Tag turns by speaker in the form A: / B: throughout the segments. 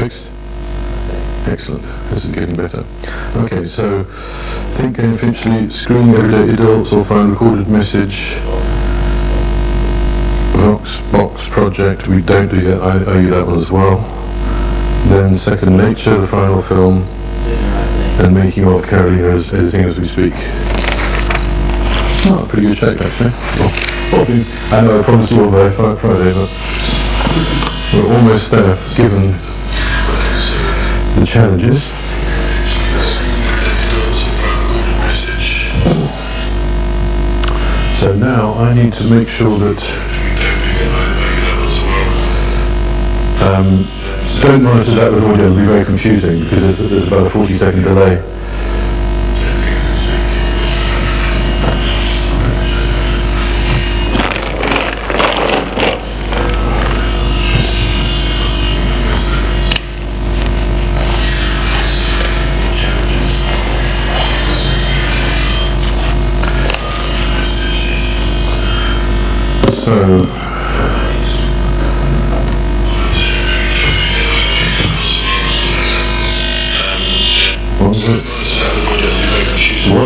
A: fixed? Excellent. This is getting better. Okay, so think and eventually screening everyday adults or find recorded message. Voxbox project, we don't do yet. I owe you that one as well. Then Second Nature, the final film, and making of Carolina's editing as we speak. Oh, pretty good shape actually. I know I promised you all by Friday, but we're almost there, given the challenges. So now I need to make sure that don't monitor that with audio, it'll be very confusing because there's about a 40-second delay. So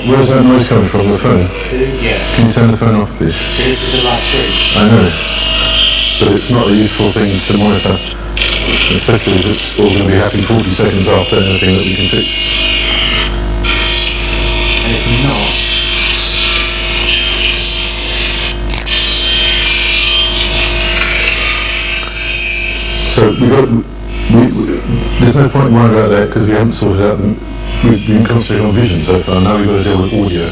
A: where's that noise coming from? The phone?
B: Yeah.
A: Can you turn the phone off, please?
B: It's like true.
A: I know, but it's not a useful thing to monitor, especially as it's all going to be happening 40 seconds after anything that we can fix.
B: And if you're not,
A: so there's no point worrying about that because we haven't sorted out we've been concentrating on vision so far. Now we've got to deal with audio,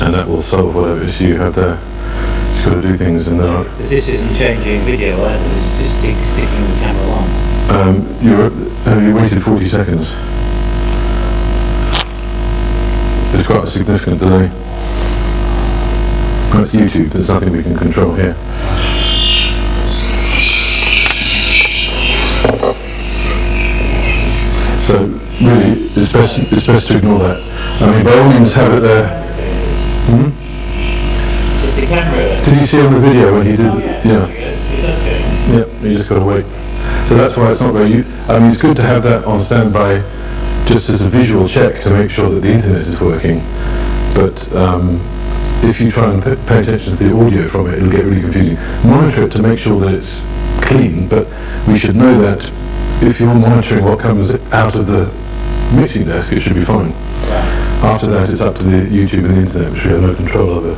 A: and that will solve whatever issue you have there. You've got to do things in there.
B: this isn't changing video, it's just sticking the camera on.
A: You waited 40 seconds. There's quite a significant delay. That's YouTube, there's nothing we can control here. So really, it's best to ignore that. I mean, by all means, have it there.
B: The camera.
A: Did you see on the video when he did?
B: Oh, yeah.
A: Yeah, you just got to wait. So that's why it's not very. I mean, it's good to have that on standby, just as a visual check to make sure that the internet is working. But if you try and pay attention to the audio from it, it'll get really confusing. Monitor it to make sure that it's clean, but we should know that if you're monitoring what comes out of the mixing desk, it should be fine. After that, it's up to the YouTube and the internet, which we have no control over.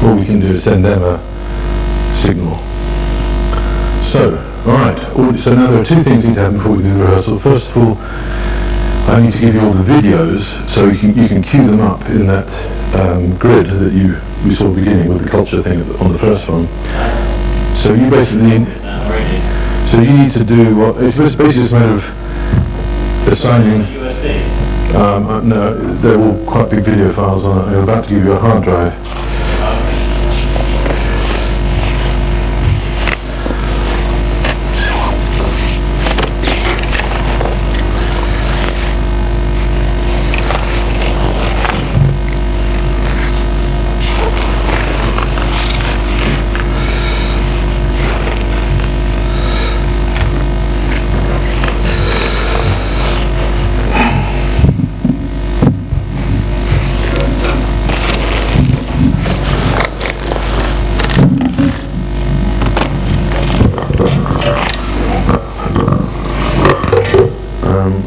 A: All we can do is send them a signal. So, alright, so now there are two things that need to happen before we do the rehearsal. First of all, I need to give you all the videos so you can queue them up in that grid that we saw beginning with the culture thing on the first one. So you basically so you need to do what it's basically just a matter of assigning. No, they're all quite big video files on it. I'm about to give you a hard drive.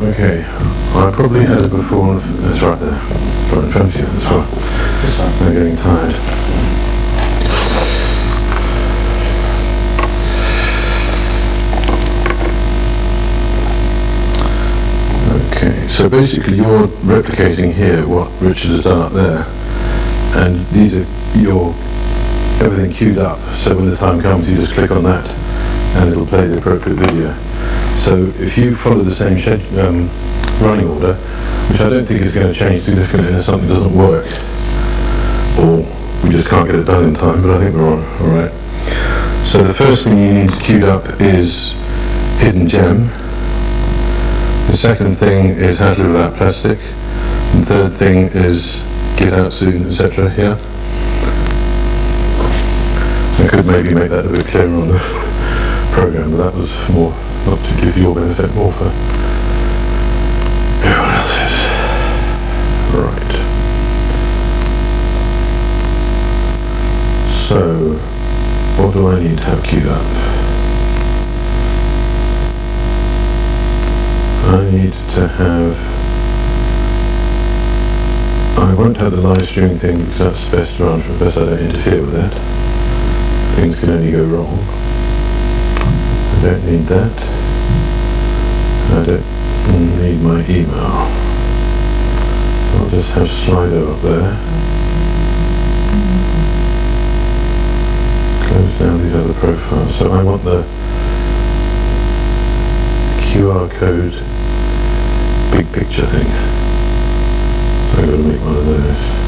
A: Okay, I probably had it before. It's right there, right in front of you as well. I'm getting tired. Okay, so basically you're replicating here what Richard has done up there, and these are everything queued up. So when the time comes, you just click on that, and it'll play the appropriate video. So if you follow the same running order, which I don't think is going to change significantly unless something doesn't work, or we just can't get it done in time, but I think we're on, alright. So the first thing you need queued up is Hidden Gem. The second thing is How to Live Without Plastic. And the third thing is Get Out Soon, etc. here. I could maybe make that a bit clearer on the program, but that was more not to give your benefit, more for everyone else's. Right. So, what do I need to have queued up? I need to have... I won't have the live streaming thing because that's best around for best I don't interfere with that. Things can only go wrong. I don't need that. I don't need my email. I'll just have Slido up there. Close down these other profiles. So I want the QR code big picture thing. So I'm going to make one of those.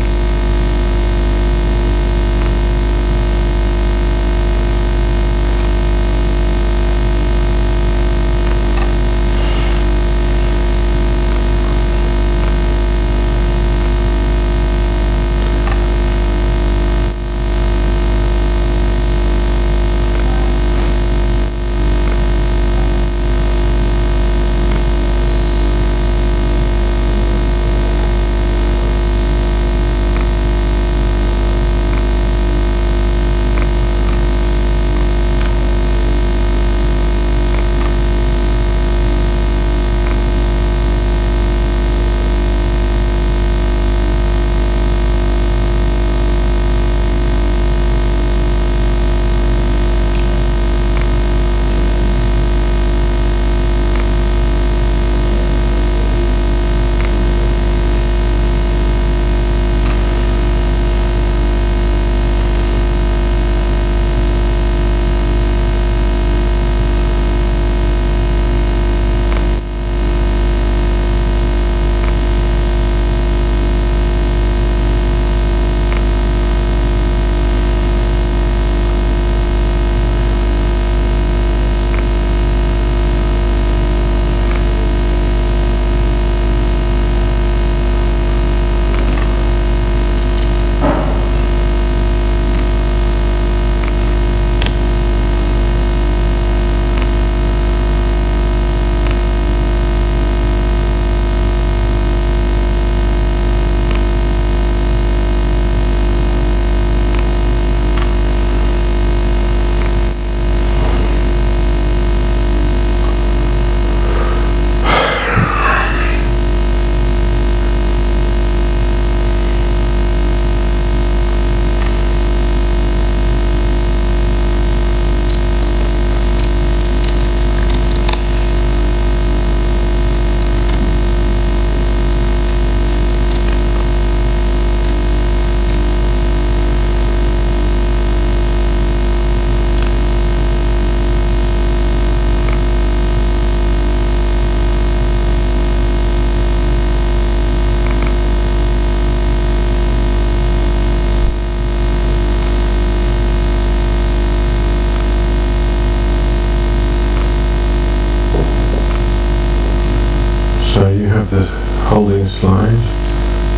A: So you have the holding slide.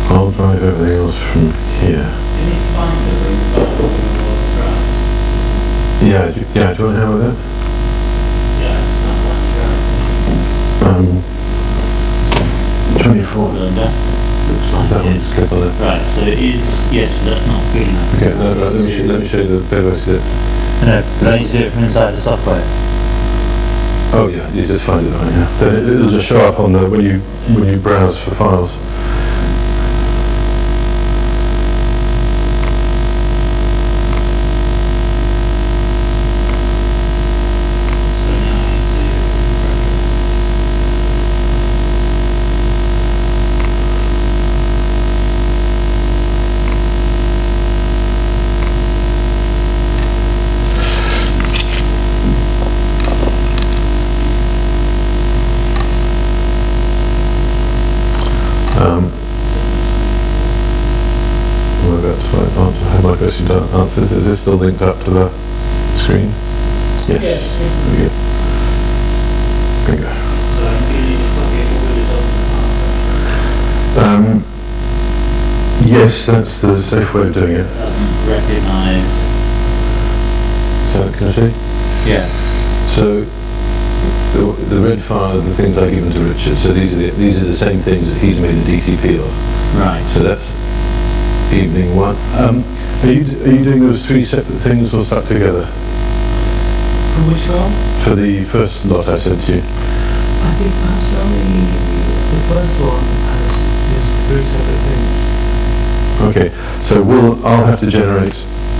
A: I'll drive everything else from here. Yeah, do you want to have that?
B: Yeah,
A: 24.
B: Looks like
A: That
B: it.
A: one's click on it.
B: Right, so it is, yes, but that's not good enough.
A: Okay, no, let me show you the better way to do it.
B: No, but I need to do it from inside the software.
A: Oh yeah, you just find it right here. Then it'll just show up on the when you browse for files. I'm about to have my question answered. Is this still linked up to the screen? Yes. There we go. Yes, that's the safe way of doing it.
B: Doesn't recognise.
A: So can I see?
B: Yeah.
A: So the red file are the things I given to Richard. So these are the same things that he's made a DCP of.
B: Right.
A: So that's evening one. Are you doing those three separate things or stuck together?
C: For which one?
A: For the first lot I sent you.
C: I think perhaps only the first one is three separate things.
A: Okay, so I'll have to generate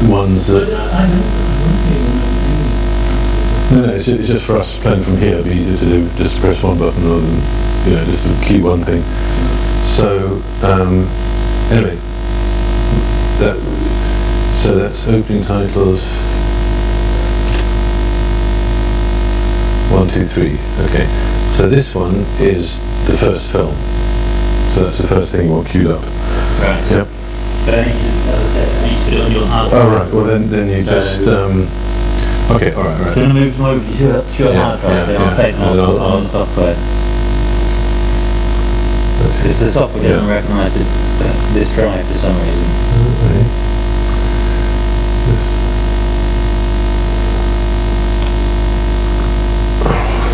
A: ones that...
C: But I don't think
A: No, it's just for us playing from here. It'd be easier to do, just press one button rather than, just to key one thing. So, anyway, so that's opening titles. 1, 2, 3. Okay, so this one is the first film. So that's the first thing you want queued up.
B: Right.
A: Yep.
B: But I need to, as I said, I need to put it on your hard drive.
A: Oh right. Well then you just. Okay. All right.
B: Do you want to move them over to your hard drive? Then I'll take them on the software. Because the software doesn't recognise this drive for some reason.
A: Okay.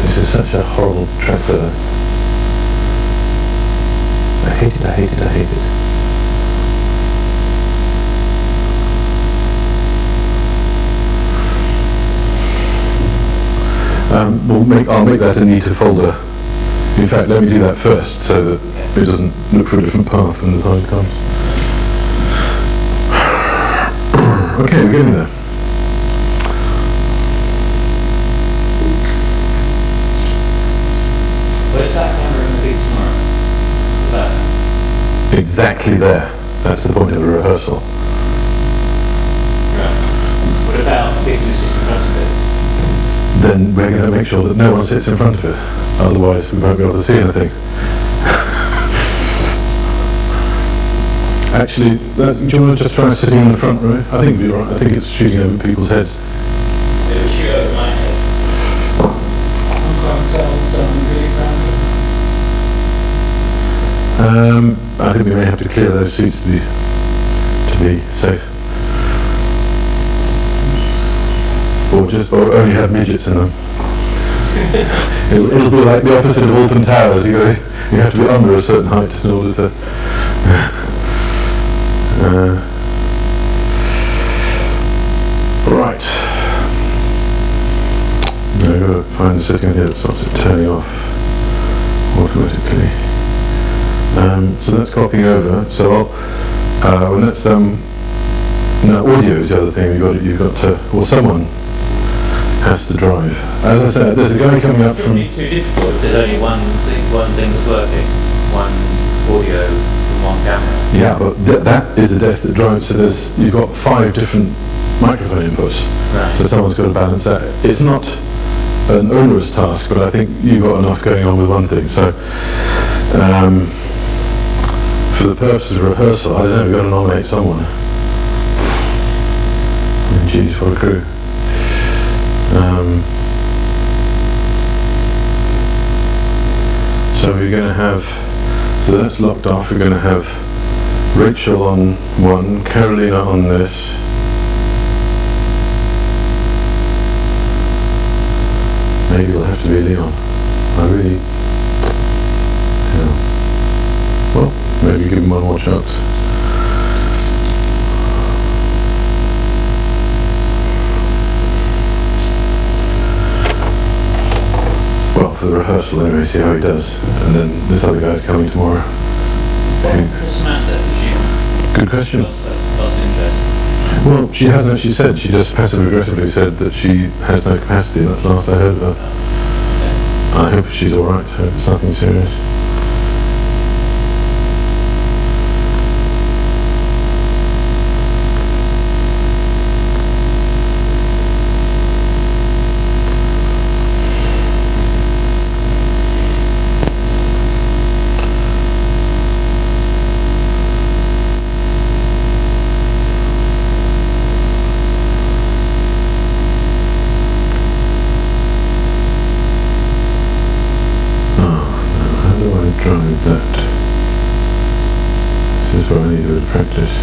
A: This is such a horrible tracker. I hate it. I'll make that a neater folder. In fact, let me do that first so that it doesn't look for a different path when the time comes. Okay, we're getting there.
B: Where's that camera going to be tomorrow? That.
A: Exactly there. That's the point of a rehearsal.
B: Right. What about picking this in front of it?
A: Then we're going to make sure that no one sits in front of it. Otherwise, we won't be able to see anything. Actually, do you want to just try sitting in the front row? I think it'd be alright. I think it's shooting over people's heads.
B: It will shoot over my head.
C: I can't tell some the example.
A: I think we may have to clear those seats to be safe. Or only have midgets in them. It'll be like the opposite of Alton Towers. You have to be under a certain height in order to. Right. Now I've got to find the setting here that starts it turning off automatically. So that's copying over. So when that's now audio is the other thing you've got to, or someone has to drive. As I said, there's a guy coming up from...
B: It's too difficult if there's only one thing that's working, one audio from one camera.
A: Yeah, but that is a desk that drives, so you've got 5 different microphone inputs.
B: Right.
A: So someone's got to balance that. It's not an onerous task, but I think you've got enough going on with one thing. So, for the purposes of rehearsal, I don't know, we've got to nominate someone. Geez, what a crew. So we're going to have, so that's locked off, we're going to have Rachel on one, Carolina on this, maybe it'll have to be Leon. Well, maybe give him one more chance. Well, for the rehearsal anyway, see how he does. And then this other guy's coming tomorrow.
B: What's the matter?
A: Good question.
B: Lost interest.
A: Well, she hasn't actually said, she just passive-aggressively said that she has no capacity, and that's the last I heard of her. I hope she's alright, I hope it's nothing serious. Drive that. This is where I need a bit of practice.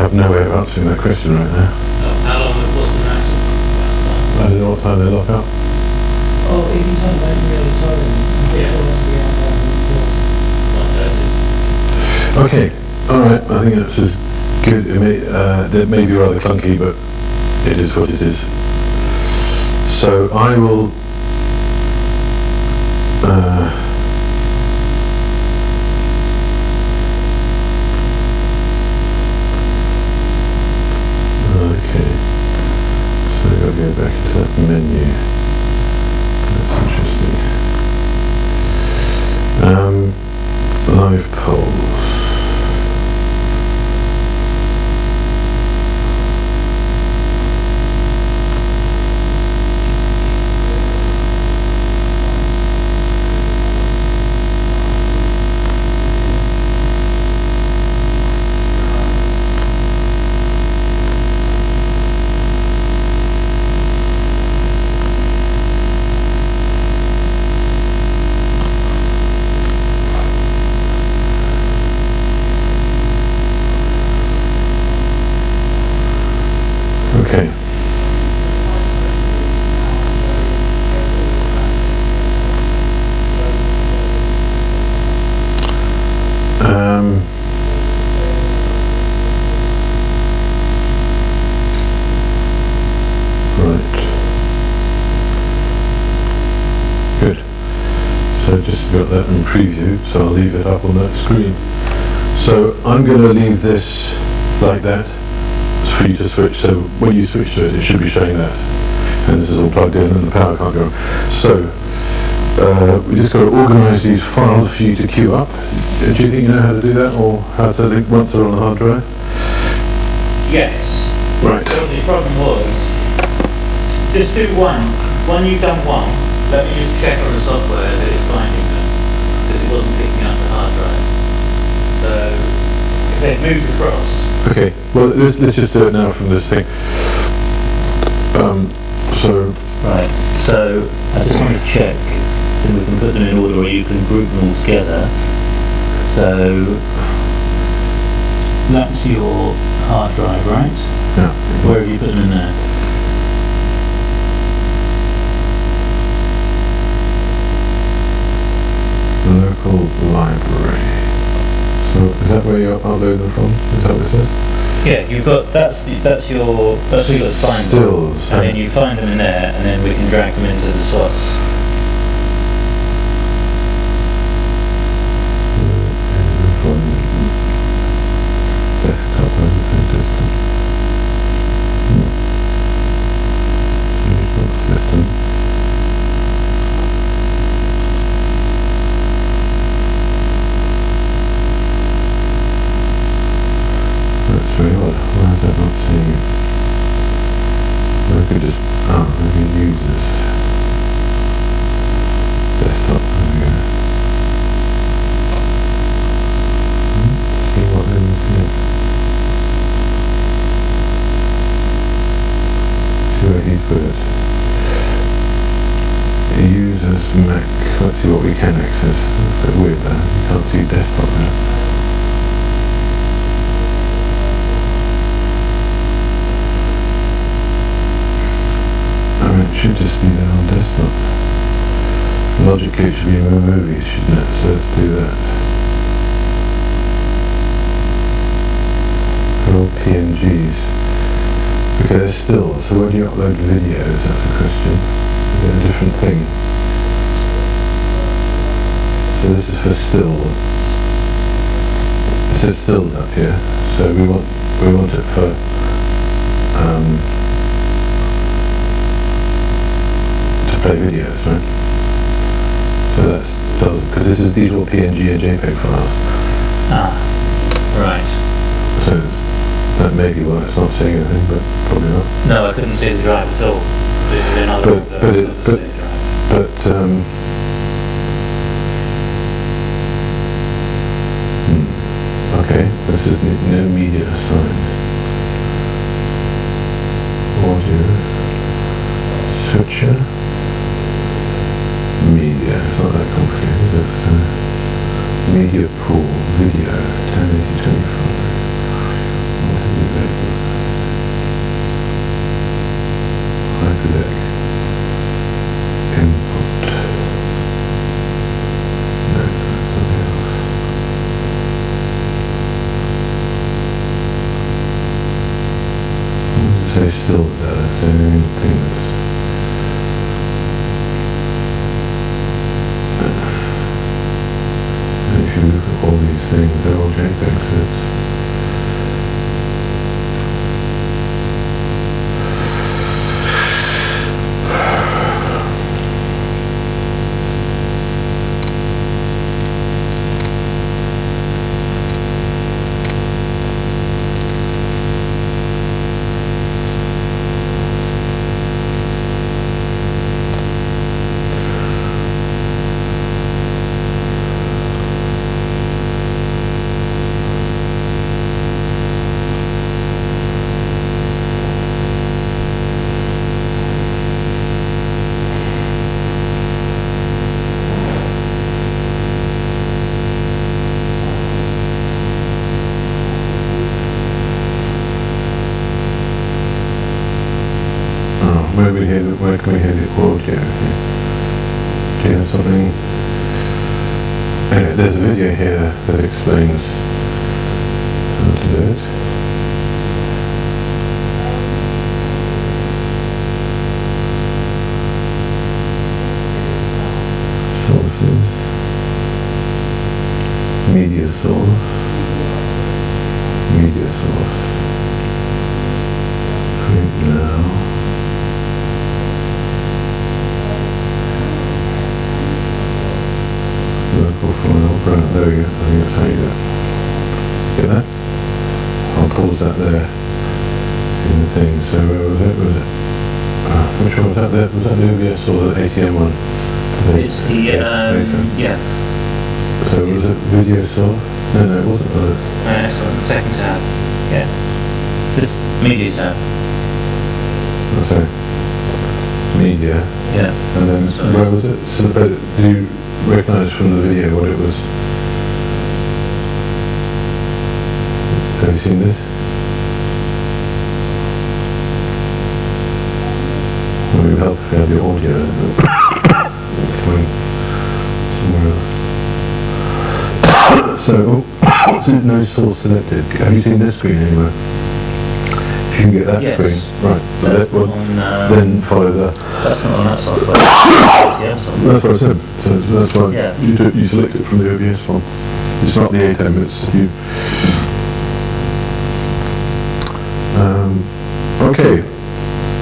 A: have no way of answering that question right now.
B: How long was the maximum?
A: I don't know what time they lock up.
C: Oh, if you turn back the other side,
B: Yeah.
C: it'll be out there.
B: 1:30.
A: Okay, alright, I think that's as good. That may be rather clunky, but it is what it is. So I will okay, so I've got to go back into that menu. That's interesting. Live polls. Okay. Right. Good. So just got that in preview, so I'll leave it up on that screen. So I'm going to leave this like that. For you to switch, so when you switch to it, it should be showing that, and this is all plugged in and the power can't go on. So we just got to organise these files for you to queue up. Do you think you know how to do that, or how to link once they're on the hard drive?
B: Yes.
A: Right.
B: So the problem was, just do one. When you've done one, let me just check on the software that it's finding them, because it wasn't picking up the hard drive. So if they've moved across.
A: Okay, well let's just do it now from this thing.
B: Right, so I just want to check that we can put them in order, or you can group them all together. So that's your hard drive, right?
A: Yeah.
B: Where have you put them in there?
A: Local library. So is that where you're uploading them from? Is that what it says?
B: Yeah, you've got that's where you've got to find
A: Stills,
B: them, and then you find them in there, and then we can drag them into the slots.
A: From desktop and desktop. System. That's very odd. Why is that not seeing it? I could just, maybe users. Desktop, there we go. See what it is here. See where he's put it. Users Mac, let's see what we can access. That's a bit weird there, you can't see desktop there. It should just be there on desktop. Logically it should be in movies, shouldn't it? So let's do that. They're all PNGs. Okay, they're still. So when you upload videos, that's a question. Is it a different thing? So this is for still. It says stills up here. So we want it for play videos, right? So that's because these are all PNG and JPEG files.
B: Ah, right.
A: So that may be why it's not saying anything, but probably not.
B: No, I couldn't see the drive at all. This is another
A: okay, this is no media assigned. Audio switcher. Media, it's not that complicated, is it? Media pool, video, 1080, 25. Stay still with that. That's the only thing that's... And if you look at all these things, they're all JPEG sets. Where can we hear the audio? Do you have something? Anyway, there's a video here that explains how to do it. Sources. Media source. Media source. Print now. Local file, right, there we go, I think that's how you do it. Get that? I'll pause that there in the thing, so where was it? Which one was that there? Was that the OBS or the ATM one?
B: It's the, yeah.
A: So was it video source? No, it wasn't.
B: It's on the second tab, yeah. This media tab.
A: Okay. Media.
B: Yeah.
A: And then, where was it? So, do you recognise from the video what it was? Have you seen this? Well, it would help if you had the audio. It's coming somewhere else. So, no source selected. Have you seen this screen anywhere? If you can get that
B: Yes.
A: screen, right. Then follow that.
B: That's not on that software. Yeah,
A: That's what I said. So that's why
B: Yeah.
A: you select it from the OBS one. It's not the ATEM, it's you. Okay.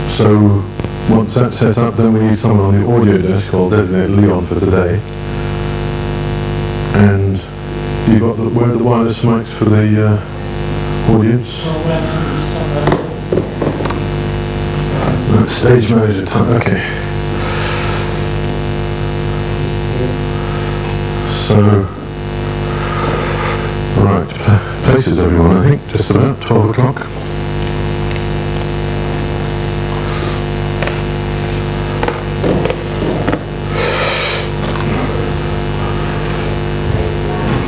A: So once that's set up, then we need someone on the audio desk. I'll designate Leon for today. And you got where are the wireless mics for the audience? Stage manager time. Okay. So, right, places everyone, I think, just about 12 o'clock.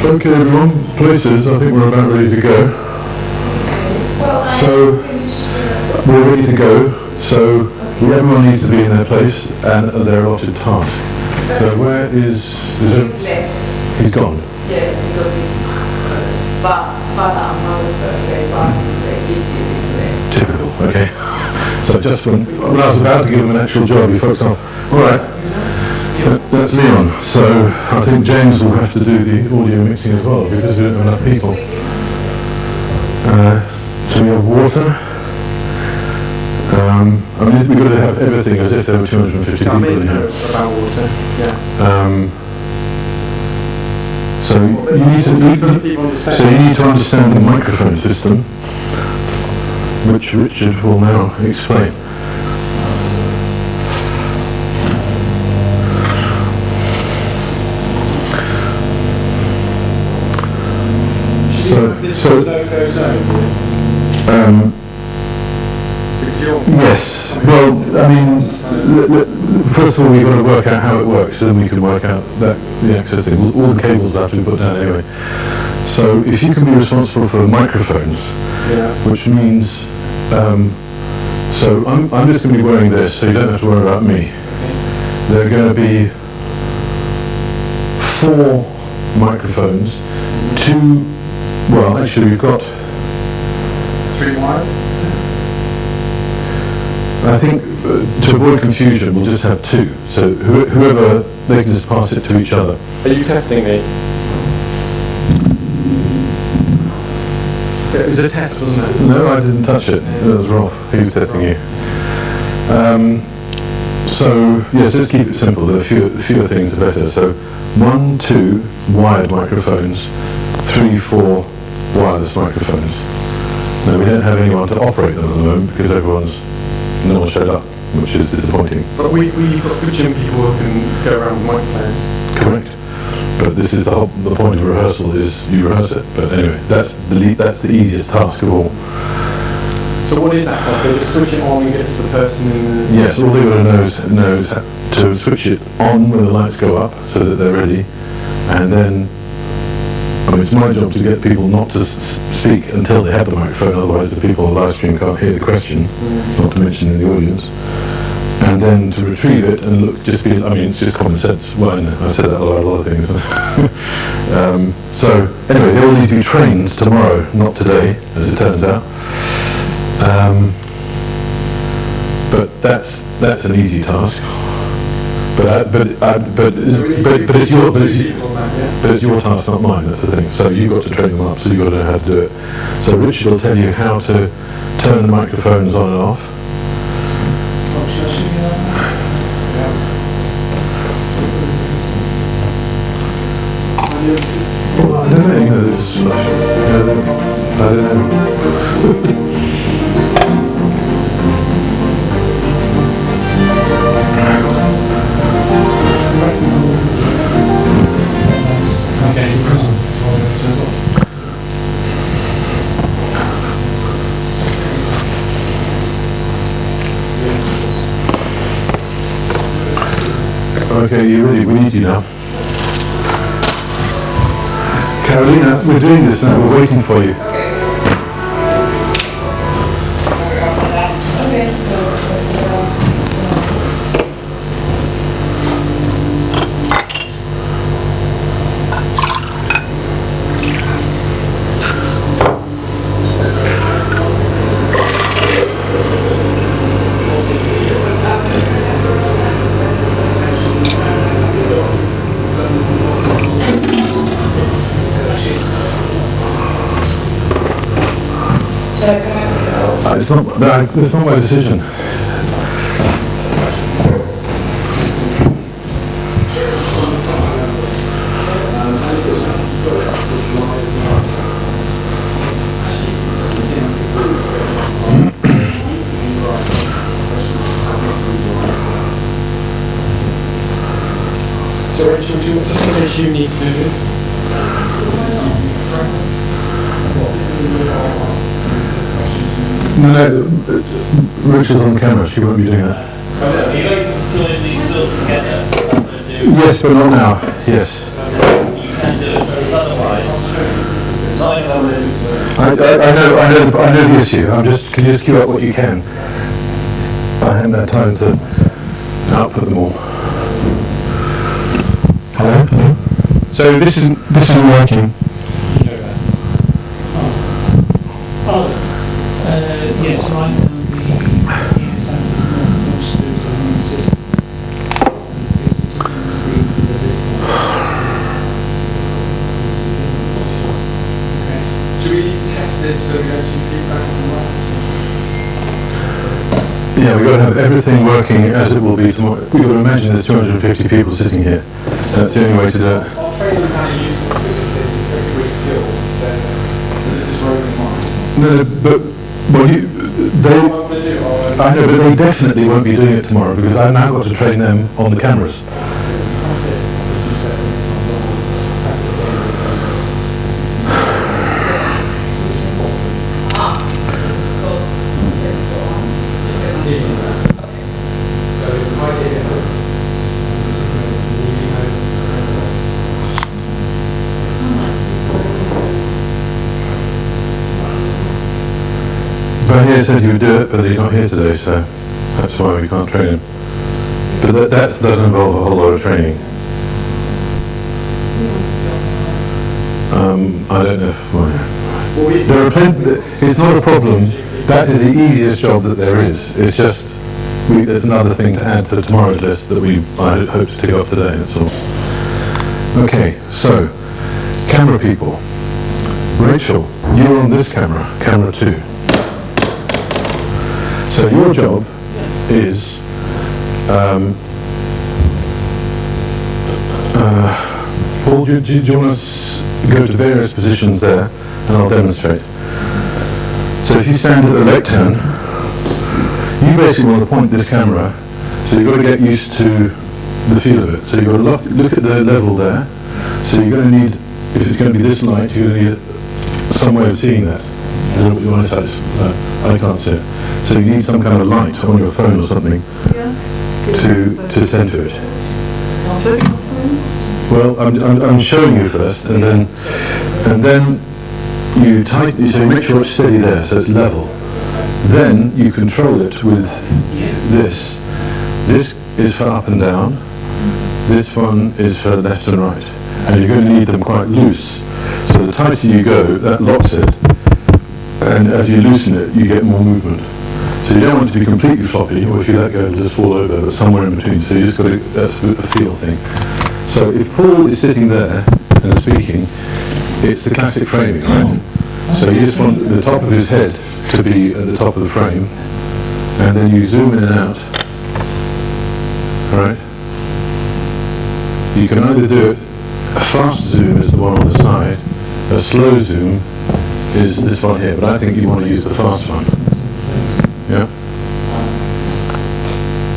A: Okay everyone, places, I think we're about ready to go. So, we're ready to go, so everyone needs to be in their place and their allotted task. So where is he's gone?
D: Yes, because it's father and mother's birthday, but the gift is today.
A: Typical, okay. So just when I was about to give him an actual job, he fucks off. Alright, that's Leon. So I think James will have to do the audio mixing as well, because we don't have enough people. So we have water. I mean, we've got to have everything as if there were 250 people in here.
E: About water, yeah.
A: So you need to understand the microphone system, which Richard will now explain. Yes. Well, I mean, first of all, we've got to work out how it works, so then we can work out the access thing. All the cables have to be put down anyway. So if you can be responsible for microphones, which means, so I'm just going to be wearing this, so you don't have to worry about me. There are going to be 4 microphones, 2. Well, actually, we've got
E: 3 wires?
A: I think to avoid confusion, we'll just have two. So whoever, they can just pass it to each other.
E: Are you testing me? It was a test, wasn't it?
A: No, I didn't touch it. It was Rolf. He was testing you. So, yes, let's keep it simple. There are fewer things are better. So, 1, 2 wired microphones, 3, 4 wireless microphones. Now, we don't have anyone to operate them at the moment because no one showed up, which is disappointing.
E: But we've got good gym people who can go around with microphones.
A: Correct. But this is the point of rehearsal is you rehearse it. But anyway, that's the easiest task of all.
E: So what is that? Like they just switch it on and get it to the person in the...
A: Yes, all they got to know is to switch it on when the lights go up so that they're ready. And then, I mean, it's my job to get people not to speak until they have the microphone, otherwise the people on the live stream can't hear the question, not to mention in the audience. And then to retrieve it and look, it's just common sense. Well, I know, I've said that about a lot of things. So, anyway, they all need to be trained tomorrow, not today, as it turns out. But that's an easy task. But it's your task, not mine. That's the thing. So you've got to train them up. So you've got to know how to do it. So Richard will tell you how to turn the microphones on and off. Well, I don't know. I don't know. Okay, you ready? We need you now. Carolina, we're doing this now. We're waiting for you. It's not my decision.
E: So Rachel, just in case you need to do this.
A: No, Rachel's on the camera, she won't be doing that.
B: Are you going to join these bills together?
A: Yes, but not now, yes.
B: You can do it, because otherwise,
A: I know the issue, can you just queue up what you can? I haven't had time to output them all.
E: Hello? So this isn't working.
C: Yes, right now the samples not pushed through the main system.
E: Do we need to test this so we get some feedback from that?
A: Yeah, we've got to have everything working as it will be tomorrow. We've got to imagine there's 250 people sitting here. That's the only way to do it.
E: Our training kind of used to very skilled, so this is rolling mine.
A: No, but I know, but they definitely won't be doing it tomorrow because I've now got to train them on the cameras. Bahir said he would do it, but he's not here today, so that's why we can't train him. But that does involve a whole lot of training. I don't know if... There are plenty... It's not a problem. That is the easiest job that there is. It's just there's another thing to add to tomorrow's list that I hope to tick off today, that's all. Okay, so, camera people. Rachel, you're on this camera, camera 2. So your job is, Paul, do you want to go to various positions there, and I'll demonstrate. So if you stand at the lectern, you basically want to point this camera, so you've got to get used to the feel of it. So you've got to look at the level there. So you're going to need, if it's going to be this light, you're going to need some way of seeing that. A little bit on size. I can't see it. So you need some kind of light on your phone or something to center it. Well, I'm showing you first, and then you tighten. So you make sure it's steady there, so it's level. Then you control it with this. This is for up and down. This one is for left and right. And you're going to need them quite loose. So the tighter you go, that locks it. And as you loosen it, you get more movement. So you don't want it to be completely floppy, or if you let go, it'll just fall over, but somewhere in between. So you just got to, that's a feel thing. So if Paul is sitting there and speaking, it's the classic framing, right? So you just want the top of his head to be at the top of the frame, and then you zoom in and out. All right? You can either do it, a fast zoom is the one on the side, a slow zoom is this one here, but I think you want to use the fast one. Yeah?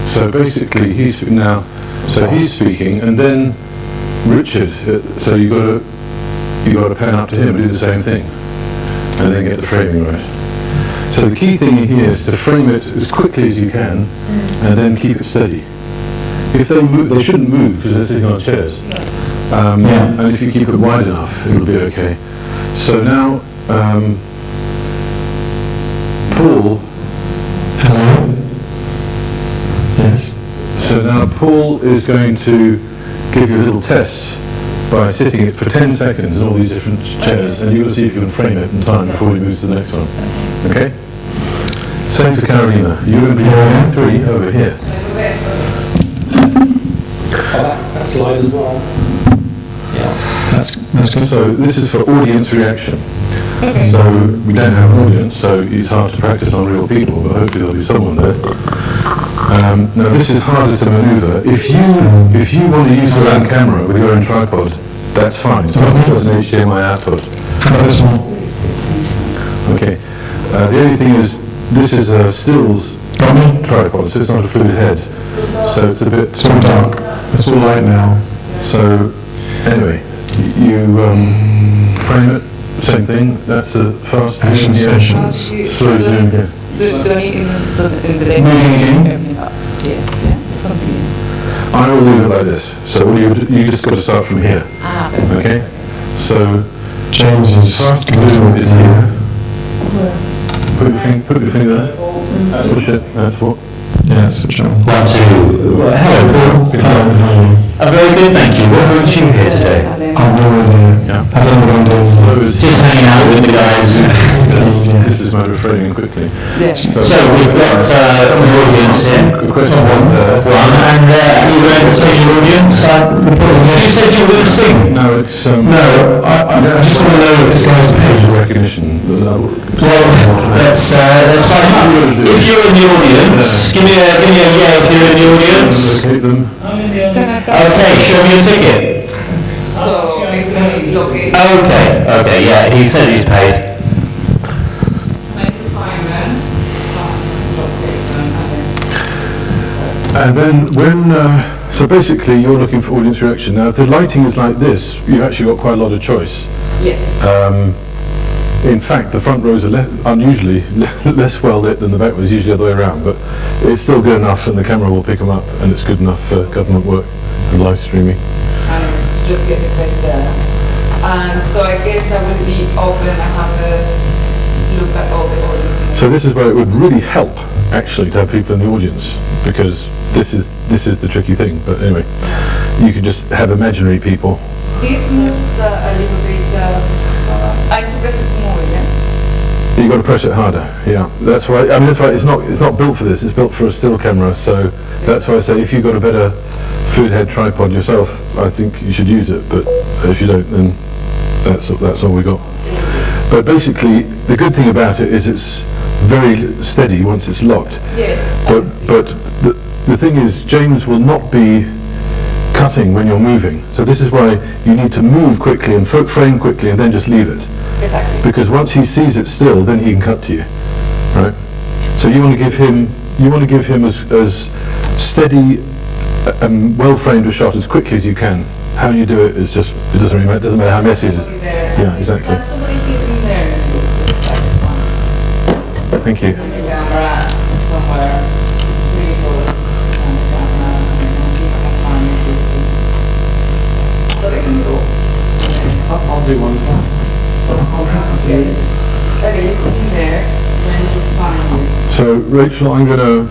A: So basically he's speaking, and then Richard, so you got to pan up to him and do the same thing, and then get the framing right. So the key thing here is to frame it as quickly as you can, and then keep it steady. If they move, they shouldn't move because they're sitting on chairs. And if you keep it wide enough, it'll be okay. So now, Paul.
F: Hello. Yes.
A: So now Paul is going to give you a little test by sitting it for 10 seconds in all these different chairs, and you'll see if you can frame it in time before we move to the next one. Okay? Same for Carolina. You're going to be on 3 over here.
E: That slide as well.
F: Yeah. That's good.
A: So this is for audience reaction. So we don't have an audience, so it's hard to practice on real people, but hopefully there'll be someone there. Now this is harder to maneuver. If you want to use your own camera with your own tripod, that's fine. So it's got an HDMI output.
F: How about this one?
A: Okay. The only thing is, this is a stills tripod, so it's not a fluid head. So it's a bit...
F: It's all dark. It's all light now.
A: So, anyway, you frame it, same thing, that's a fast
F: Action
A: zoom here,
F: stations.
A: slow zoom here. I will leave it like this, so what you just got to start from here, okay? So,
F: James is
A: fast zoom is here. Put your finger there, push it, that's what.
F: yes, John.
G: 1, 2. Hello, Paul.
F: Hello.
G: I'm very good, thank you. What brought you here today?
F: I've no idea.
A: Yeah.
F: I don't know what I'm doing.
G: Just hanging out with the guys.
A: This is my refraining quickly.
G: So we've got an audience here.
A: Question one there.
G: And you're going to tell your audience. You said you were going to sing.
A: No, it's...
F: No, I just want to know if this guy's paid.
A: recognition.
G: Well, that's fine. If you're in the audience, give me a yeah if you're in the audience.
A: Locate them.
G: Okay, show me your ticket.
D: So, it's going to be okay.
G: Okay, yeah, he says he's paid.
A: And then when, so basically you're looking for audience reaction. Now if the lighting is like this, you've actually got quite a lot of choice.
D: Yes.
A: In fact, the front rows are unusually less well lit than the back rows, usually the other way around, but it's still good enough and the camera will pick them up, and it's good enough for government work and live streaming.
D: And it's just getting better. And so I guess I will be open and have a look at all the audience.
A: So this is where it would really help, actually, to have people in the audience, because this is the tricky thing. But anyway, you can just have imaginary people.
D: This moves a little bit, I progress it more, yeah?
A: You've got to press it harder, yeah. That's why, I mean, that's why it's not built for this, it's built for a still camera, so that's why I say if you've got a better fluid head tripod yourself, I think you should use it, but if you don't, then that's all we got. But basically, the good thing about it is it's very steady once it's locked.
D: Yes.
A: But the thing is, James will not be cutting when you're moving. So this is why you need to move quickly and frame quickly and then just leave it.
D: Exactly.
A: Because once he sees it still, then he can cut to you, right? So you want to give him as steady and well framed a shot as quickly as you can. How you do it is just, it doesn't really matter. It doesn't matter how messy it is. Yeah, exactly.
D: Can somebody sitting there and do practice ones?
A: Thank you.
D: On the camera somewhere, really close on the camera, and then see if I can find it quickly. So they can go.
E: I'll do one.
D: Okay. Okay, you're sitting there, then you can find it.
A: So Rachel, I'm going to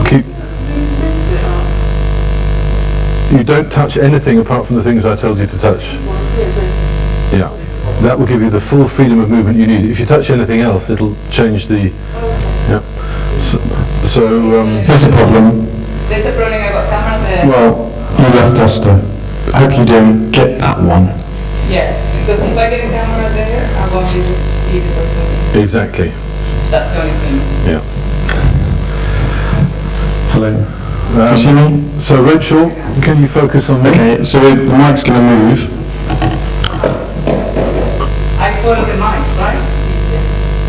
A: keep. You don't touch anything apart from the things I told you to touch. Yeah, that will give you the full freedom of movement you need. If you touch anything else, it'll change the. Yeah.
F: Here's a problem.
D: There's a problem, I got camera there.
F: Well, you left us to. I hope you don't get that one.
D: Yes, because if I get a camera there, I won't be able to see the person.
A: Exactly.
D: That's the only thing.
A: Yeah.
F: Hello. Can you see me?
A: So Rachel, can you focus on me?
F: Okay, so the mic's going to move.
D: I follow the mic, right?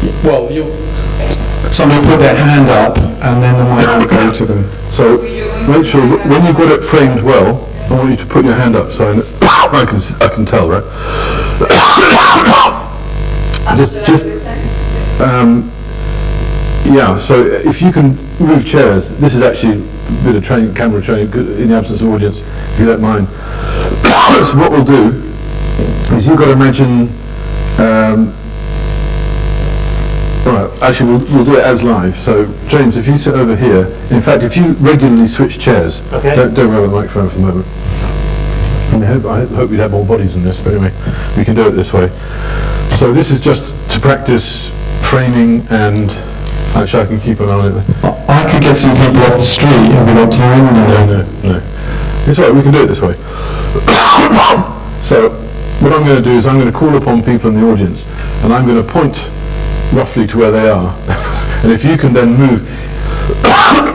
D: It's,
E: Well, you.
F: Somebody put their hand up, and then the mic will go to them.
A: So Rachel, when you've got it framed well, I want you to put your hand up so I can tell, right? just yeah. So if you can move chairs, this is actually a bit of camera training in the absence of audience, if you don't mind. So what we'll do is you've got to imagine. Right, actually we'll do it as live. So James, if you sit over here, in fact, if you regularly switch chairs,
B: Okay.
A: don't worry about the microphone for the moment. I hope we'd have more bodies in this, but anyway, we can do it this way. So this is just to practice framing, and actually I can keep an eye on it.
F: I could get some people off the street. Have we got time?
A: No. It's all right, we can do it this way. So what I'm going to do is I'm going to call upon people in the audience, and I'm going to point roughly to where they are. And if you can then move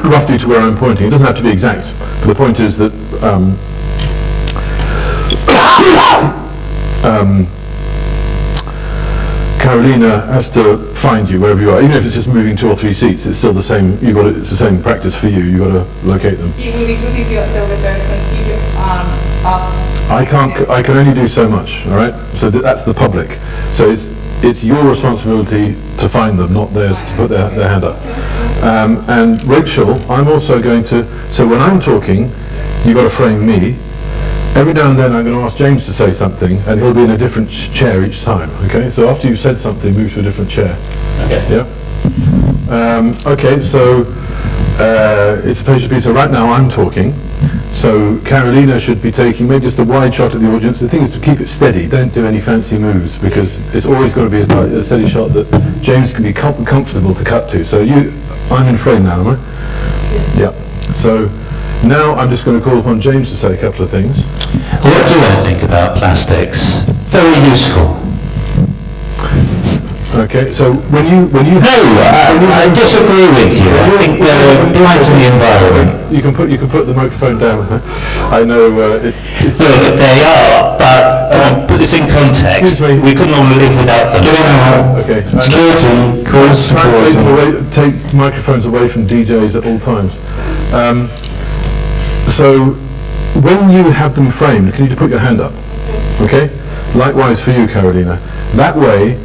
A: roughly to where I'm pointing, it doesn't have to be exact, but the point is that Carolina has to find you wherever you are, even if it's just moving 2 or 3 seats. It's still the same. It's the same practice for you. You've got to locate them.
D: it will be good if you tell the person, keep your arm up.
A: I can only do so much. All right. So that's the public. So it's your responsibility to find them, not theirs to put their hand up. And Rachel, I'm also going to. So when I'm talking, you've got to frame me. Every now and then I'm going to ask James to say something, and he'll be in a different chair each time, okay? So after you've said something, move to a different chair.
B: Okay.
A: Yeah? Okay, so it's a pleasure to be. So right now I'm talking, so Carolina should be taking maybe just a wide shot of the audience. The thing is to keep it steady, don't do any fancy moves, because it's always got to be a steady shot that James can be comfortable to cut to. So I'm in frame now, am I? Yeah. So now I'm just going to call upon James to say a couple of things.
G: What do I think about plastics? Very useful.
A: Okay, so when you
G: No, I disagree with you. I think they're a blight on the environment.
A: you can put the microphone down. I know it's
G: Look, they are, but can I put this in context?
A: Excuse me.
G: We couldn't all live without them.
A: okay.
F: Security, call security.
A: Take microphones away from DJs at all times. So when you have them framed, can you just put your hand up? Okay. Likewise for you, Carolina. That way.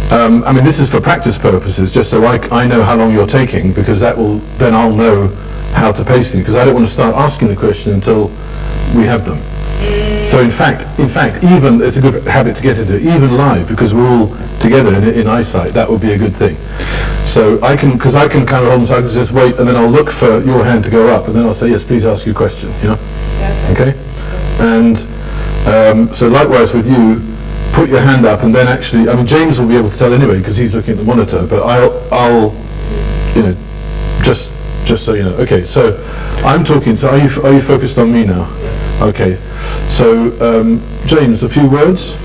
A: I mean, this is for practice purposes, just so I know how long you're taking, because then I'll know how to pace things, because I don't want to start asking the question until we have them. So in fact, even, it's a good habit to get into, even live, because we're all together in eyesight, that would be a good thing. So because I can kind of hold them, so I can just wait, and then I'll look for your hand to go up, and then I'll say, yes, please ask your question, you know? Okay? And so likewise with you, put your hand up and then actually, I mean, James will be able to tell anyway because he's looking at the monitor, but I'll, you know, just so you know. Okay, so I'm talking, so are you focused on me now? Okay, so James, a few words?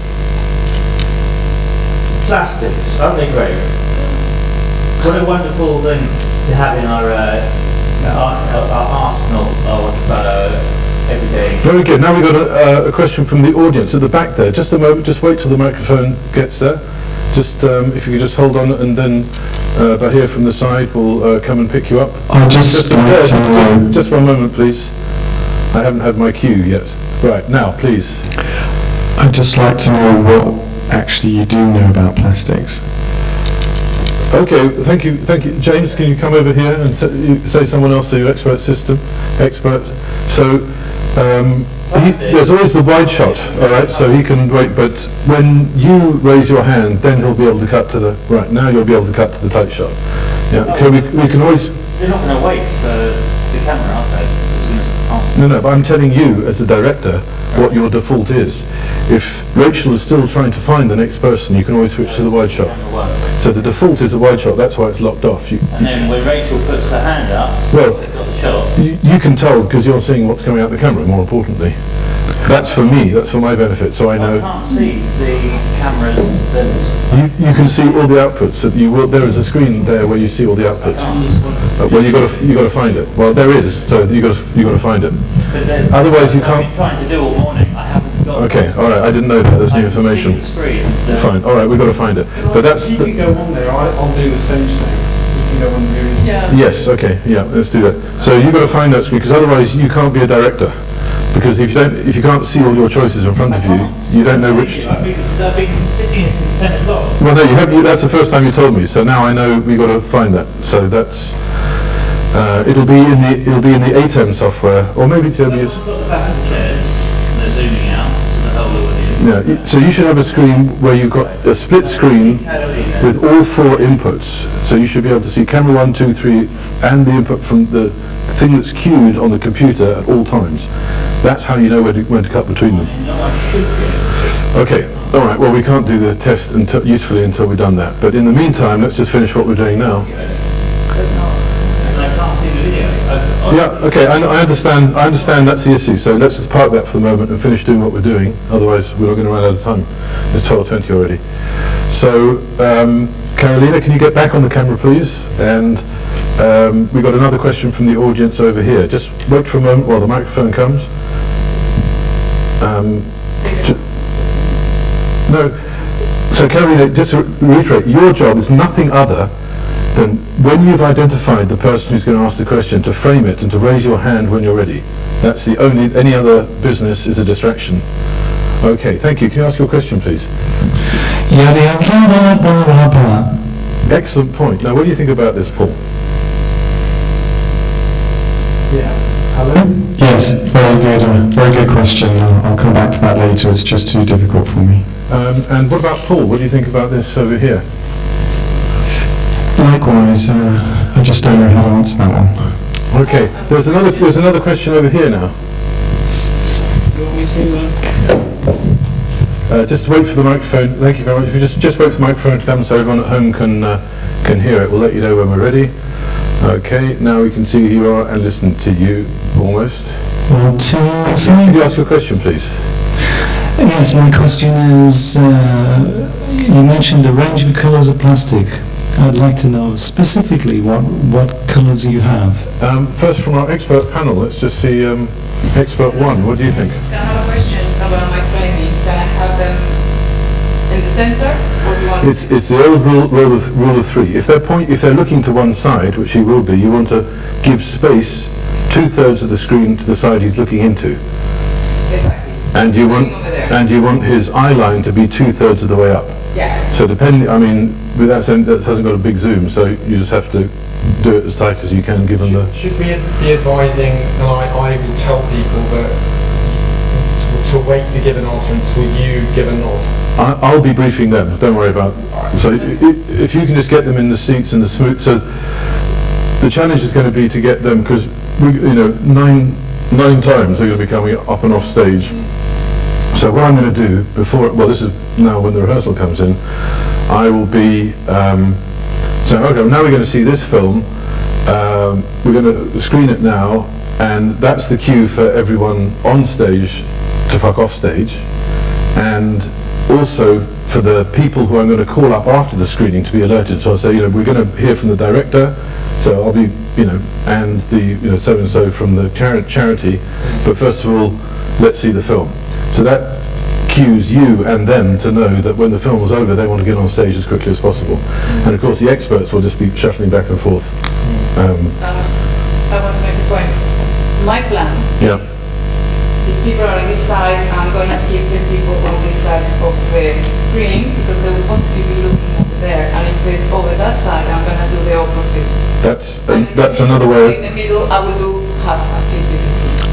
B: Plastics, aren't they great? What a wonderful thing to have in our arsenal of everyday.
A: Very good. Now we've got a question from the audience at the back there. Just a moment, just wait till the microphone gets there. Just, if you could just hold on, and then by here from the side we'll come and pick you up.
F: I'll just
A: Just one moment, please. I haven't had my cue yet. Right, now, please.
F: I'd just like to know what actually you do know about plastics.
A: Okay, thank you. James, can you come over here and say someone else, so your expert. So, there's always the wide shot, all right, so he can wait, but when you raise your hand, then he'll be able to cut to the, right, now you'll be able to cut to the tight shot. Yeah, okay, we can always...
B: You're not going to wait for the camera, are they?
A: No, but I'm telling you, as the director, what your default is. If Rachel is still trying to find the next person, you can always switch to the wide shot. So the default is a wide shot, that's why it's locked off.
B: And then when Rachel puts her hand up,
A: well,
B: they've got the shot.
A: You can tell because you're seeing what's coming out the camera, more importantly. That's for me, that's for my benefit, so I know.
B: I can't see the cameras that's...
A: You can see all the outputs. So there is a screen there where you see all the outputs. Well, you got to find it. Well, there is, so you got to find it. Otherwise, you can't.
B: I've been trying to do all morning. I haven't got.
A: Okay, all right. I didn't know that. There's new information.
B: The screen.
A: Fine. All right, we've got to find it. But that's.
E: You can go on there. I'll do the stage thing. You can go on there.
D: Yeah.
A: Yes. Okay. Yeah. Let's do that. So you've got to find that screen because otherwise you can't be a director. Because if you can't see all your choices in front of you, you don't know which.
B: I've been sitting here since 10 o'clock.
A: Well, no, that's the first time you told me. So now I know we've got to find that. So that's. It'll be in the ATEM software, or maybe it's
B: I've got the back of the chairs, and they're zooming out to the whole audience.
A: Yeah. So you should have a screen where you've got a split screen with all 4 inputs. So you should be able to see camera 1, 2, 3, and the input from the thing that's queued on the computer at all times. That's how you know when to cut between them. Okay, all right, well we can't do the test usefully until we've done that. But in the meantime, let's just finish what we're doing now.
B: And I can't see the video.
A: Yeah, okay, I understand that's the issue. So let's just park that for the moment and finish doing what we're doing. Otherwise, we're not going to run out of time. It's 12:20 already. So, Carolina, can you get back on the camera, please? And we've got another question from the audience over here. Just wait for a moment while the microphone comes. No. So Carolina, just to reiterate, your job is nothing other than when you've identified the person who's going to ask the question, to frame it and to raise your hand when you're ready. That's the only, any other business is a distraction. Okay, thank you. Can you ask your question, please? Excellent point. Now, what do you think about this, Paul?
E: Yeah. Hello?
F: Yes, very good question. I'll come back to that later. It's just too difficult for me.
A: And what about Paul? What do you think about this over here?
F: Likewise, I just don't know how to answer that one.
A: Okay, there's another question over here now.
C: You want me to...
A: Just wait for the microphone. Thank you very much. If you just wait for the microphone to come so everyone at home can hear it. We'll let you know when we're ready. Okay, now we can see who you are and listen to you almost.
H: Well,
A: Can you ask your question, please?
H: yes, my question is, you mentioned a range of colours of plastic. I'd like to know specifically what colours you have.
A: First, from our expert panel, let's just see expert 1. What do you think?
D: I have a question about my framing. Can I have them in the center, or do you want?
A: It's the old rule of 3. If they're looking to one side, which he will be, you want to give space 2/3 of the screen to the side he's looking into,
D: Exactly.
A: and you
D: Looking over there.
A: want his eye line to be 2/3 of the way up.
D: Yeah.
A: So depending, I mean, with that hasn't got a big zoom, so you just have to do it as tight as you can, given the.
E: Should we be advising, and I will tell people that to wait to give an answer until you give a nod?
A: I'll be briefing them. Don't worry about. So if you can just get them in the seats and the smooth. So the challenge is going to be to get them, because nine times they're going to be coming up and off stage. So what I'm going to do before, well, this is now when the rehearsal comes in, I will be saying, okay, now we're going to see this film, we're going to screen it now, and that's the cue for everyone on stage to fuck off stage, and also for the people who I'm going to call up after the screening to be alerted. So I'll say, we're going to hear from the director, so I'll be, and the, so-and-so from the charity, but first of all, let's see the film. So that cues you and them to know that when the film is over, they want to get on stage as quickly as possible. And of course, the experts will just be shuttling back and forth.
D: I want to make a point. My plan
A: Yeah.
D: is, if people are on this side, I'm going to keep the people on this side of the screen, because they will possibly be looking over there. And if it's over that side, I'm going to do the opposite.
A: That's another way.
D: In the middle, I will do half and 50.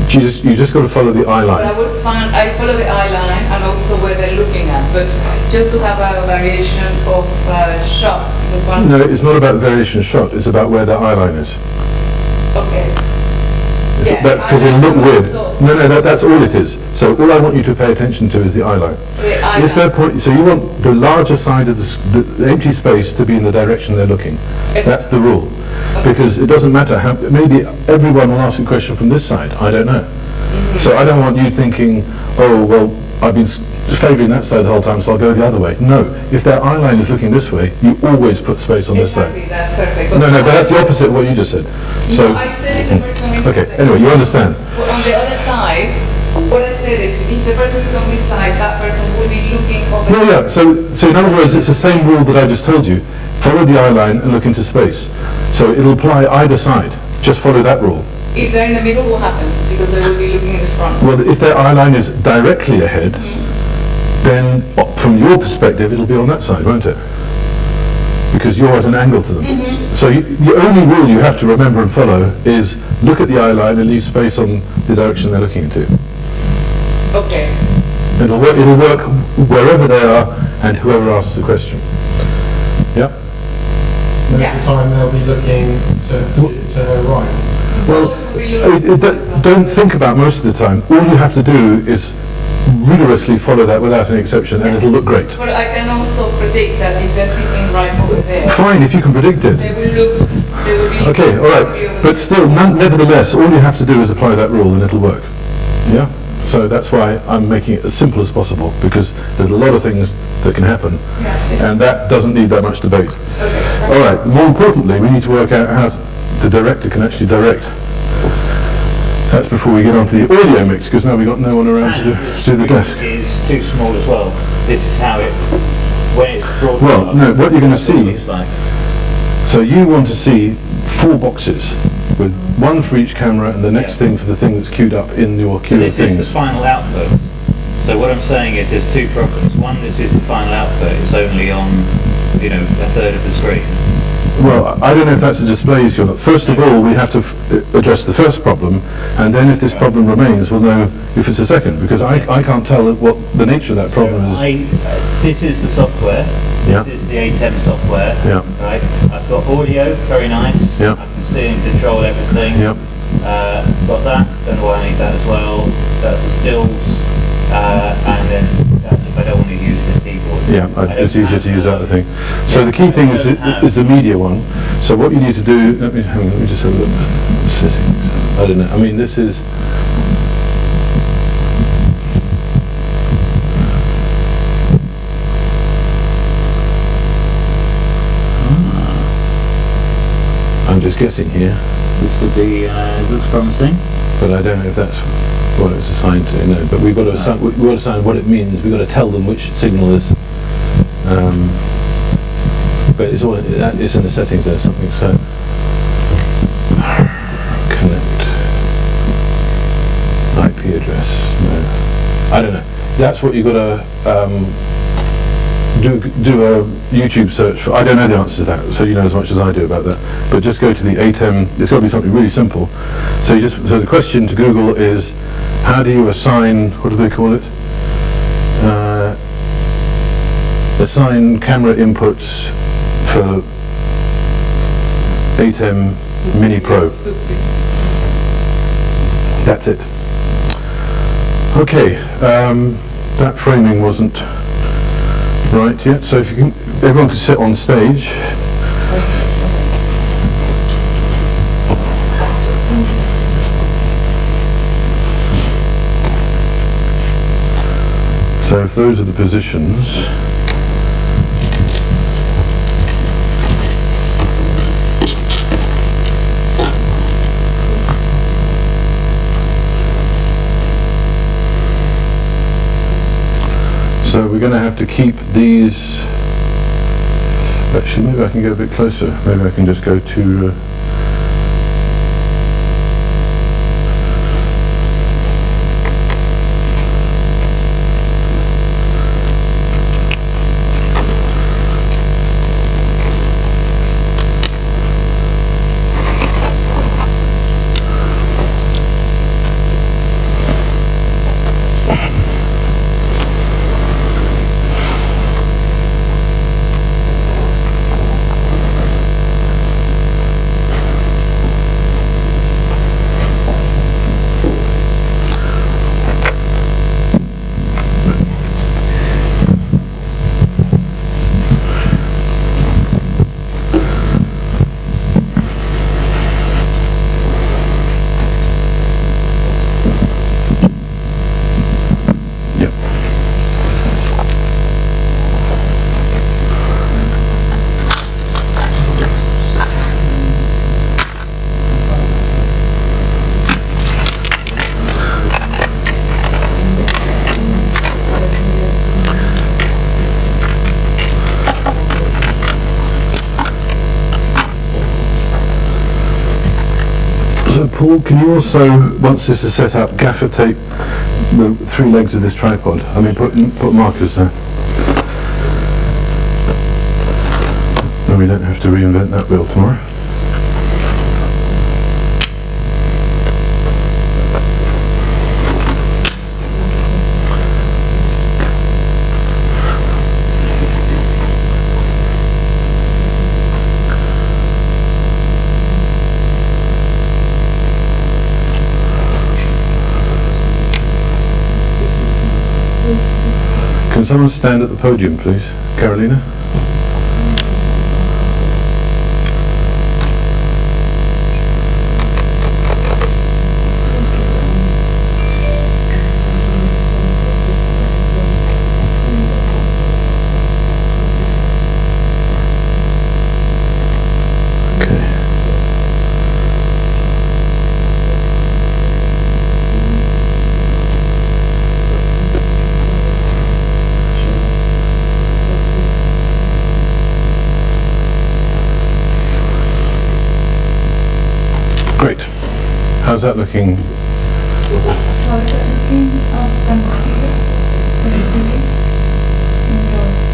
A: You just got to follow the eye
D: But
A: line.
D: I follow the eye line and also where they're looking at, but just to have a variation of shots, because one...
A: No, it's not about the variation shot, it's about where the eye line is.
D: Okay. Yeah,
A: That's because
D: I
A: it'll look
D: like
A: weird.
D: also-
A: No, that's all it is. So all I want you to pay attention to is the eye line.
D: The eye
A: If they're
D: line.
A: so you want the larger side of the empty space to be in the direction they're looking. That's the rule. Because it doesn't matter how, maybe everyone will ask a question from this side, I don't know. So I don't want you thinking, oh, well, I've been favouring that side the whole time, so I'll go the other way. No, if their eye line is looking this way, you always put space on this
D: Exactly,
A: side.
D: that's perfect.
A: No, but that's the opposite of what you just said. So,
D: No, I said if the person is...
A: okay, anyway, you understand.
D: But on the other side, what I said is, if the person is on this side, that person will be looking over...
A: No, yeah, so in other words, it's the same rule that I just told you. Follow the eye line and look into space. So it'll apply either side. Just follow that rule.
D: If they're in the middle, what happens? Because they will be looking in the front.
A: Well, if their eye line is directly ahead, then from your perspective, it'll be on that side, won't it? Because you're at an angle to them. So the only rule you have to remember and follow is look at the eye line and leave space on the direction they're looking into.
D: Okay.
A: It'll work wherever they are and whoever asks the question. Yeah?
E: Most
D: Yeah.
E: of the time they'll be looking to her right.
A: Well, don't think about most of the time. All you have to do is rigorously follow that without any exception, and it'll look great.
D: But I can also predict that if they're sitting right over there,
A: Fine, if you can predict it.
D: they will be...
A: Okay, all right. But still, nevertheless, all you have to do is apply that rule, and it'll work. Yeah? So that's why I'm making it as simple as possible, because there's a lot of things that can happen, and that doesn't need that much debate. All right, more importantly, we need to work out how the director can actually direct. That's before we get on to the audio mix, because now we've got no one around to do the desk.
B: It's too small as well. This is how when it's broadcast.
A: Well, no, what you're going to
B: that's what it
A: see,
B: looks like.
A: so you want to see 4 boxes, with one for each camera and the next thing for the thing that's queued up in your queue of
B: This is the
A: things.
B: final output. So what I'm saying is there's 2 problems. One, this is the final output. It's only on, a third of the screen.
A: Well, I don't know if that's a display issue or not. First of all, we have to address the first problem, and then if this problem remains, we'll know if it's a second, because I can't tell what the nature of that problem is.
B: This is the software.
A: Yeah.
B: This is the A10 software.
A: Yeah.
B: Right. I've got audio, very nice.
A: Yeah.
B: I can see and control everything.
A: Yep.
B: Got that. Don't know why I need that as well. That's the stills. And then that's if I don't want to use the keyboard.
A: Yeah,
B: I don't
A: it's easier
B: have
A: to use
B: the-
A: that thing. So the key thing is the media one. So what you need to do, let me just have a look. Settings. I don't know. I mean, this is. I'm just guessing here,
B: This would be looks promising.
A: but I don't know if that's what it's assigned to. No, but we've got to assign, what it means. We've got to tell them which signal is. But it's all it's in the settings there. Something so. Connect. IP address. No, I don't know. That's what you've got to do a YouTube search for. I don't know the answer to that, so you know as much as I do about that. But just go to the A10. It's got to be something really simple. So so the question to Google is, how do you assign? What do they call it? Assign camera inputs for A10 Mini Pro. That's it. Okay. that framing wasn't right yet. So if you can, everyone can sit on stage. So if those are the positions, so we're going to have to keep these. Actually, maybe I can get a bit closer. Maybe I can just go to. So Paul, can you also, once this is set up, gaffer tape the 3 legs of this tripod? I mean, put markers there. And we don't have to reinvent that wheel tomorrow. Can someone stand at the podium, please? Carolina? Great. How's that looking?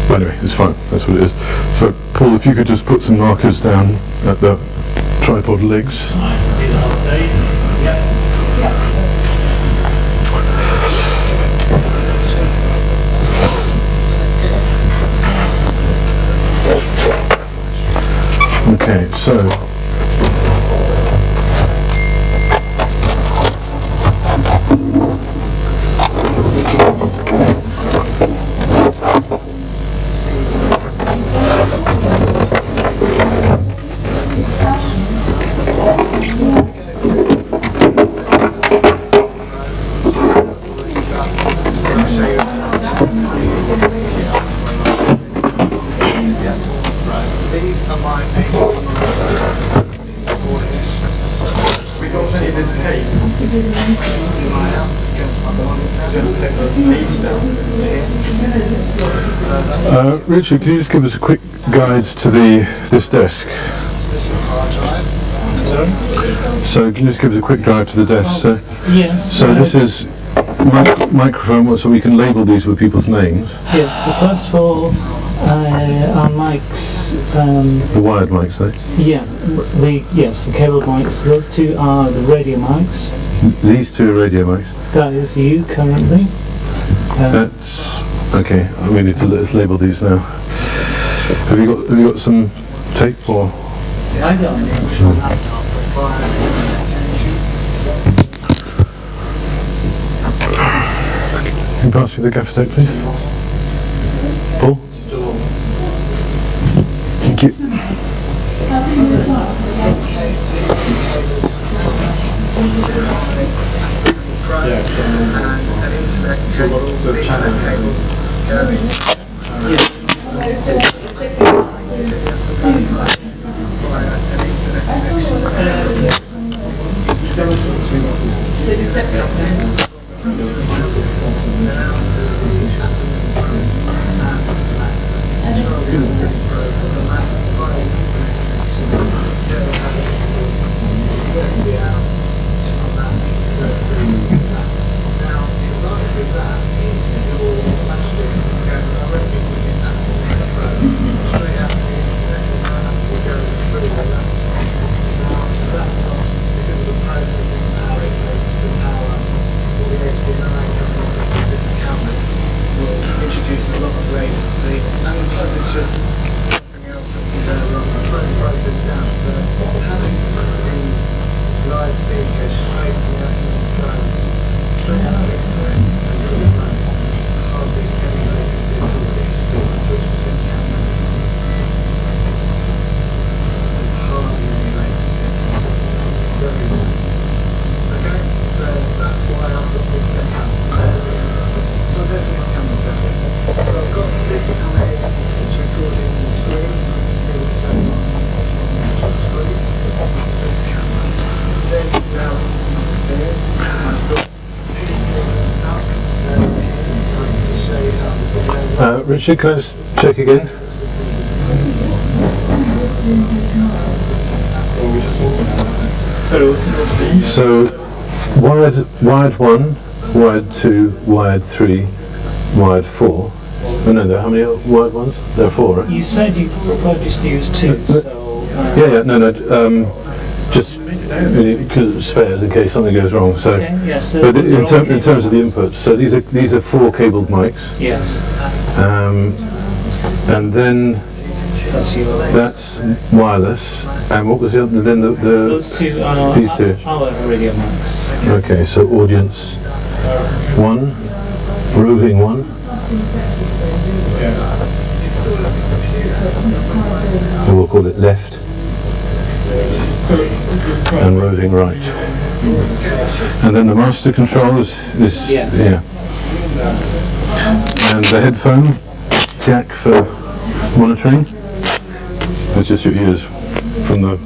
A: Well, anyway, it's fine. That's what it is. So, Paul, if you could just put some markers down at the tripod legs.
B: I can see the whole thing. Yep.
A: Okay, so.
I: These are my we got any of this case.
A: Richard, can you just give us a quick guide to this desk? So can you just give us a quick drive to the desk?
H: Yes.
A: So this is microphone, so we can label these with people's names.
H: Yes, so first of all, our mics.
A: The wired mics, eh?
H: Yeah, the cable mics. Those 2 are the radio mics.
A: These 2 are radio mics.
H: That is you currently.
A: That's okay. We need to let's label these now. Have you got some tape or?
H: I don't.
A: pass me the gaffer tape, please? Paul? Thank you.
I: Introduces a lot of latency, and plus it's just something else that can go wrong. It's slowing the process down. So having the live speaker straight from the actual phone, straight out of it, and really runs, hardly any latency at all. You see the switch between cameras. There's hardly any latency at all. Very good. Okay, so that's why I've got this set up. So definitely camera setting. So I've got this camera here, it's recording the screen, so you can see what's going on the screen. This camera says down here, and I've got this thing up down here, so I can show you how the video works.
A: Richard, can I just check again? So, wired 1, wired 2, wired 3, wired 4. Oh no, how many wired ones? There are 4, right?
H: You said you preferred just to use 2, so...
A: just because spares in case something goes wrong. So,
H: okay, yes,
A: but in terms of the input, so these are 4 cabled mics.
H: Yes.
A: And then that's wireless. And what was the other? Then
H: Those two are
A: these two.
H: our radio mics.
A: Okay, so audience 1, roving 1. So we'll call it left and roving right. And then the master control is this,
H: Yes.
A: yeah. And the headphone jack for monitoring. It's just your ears from the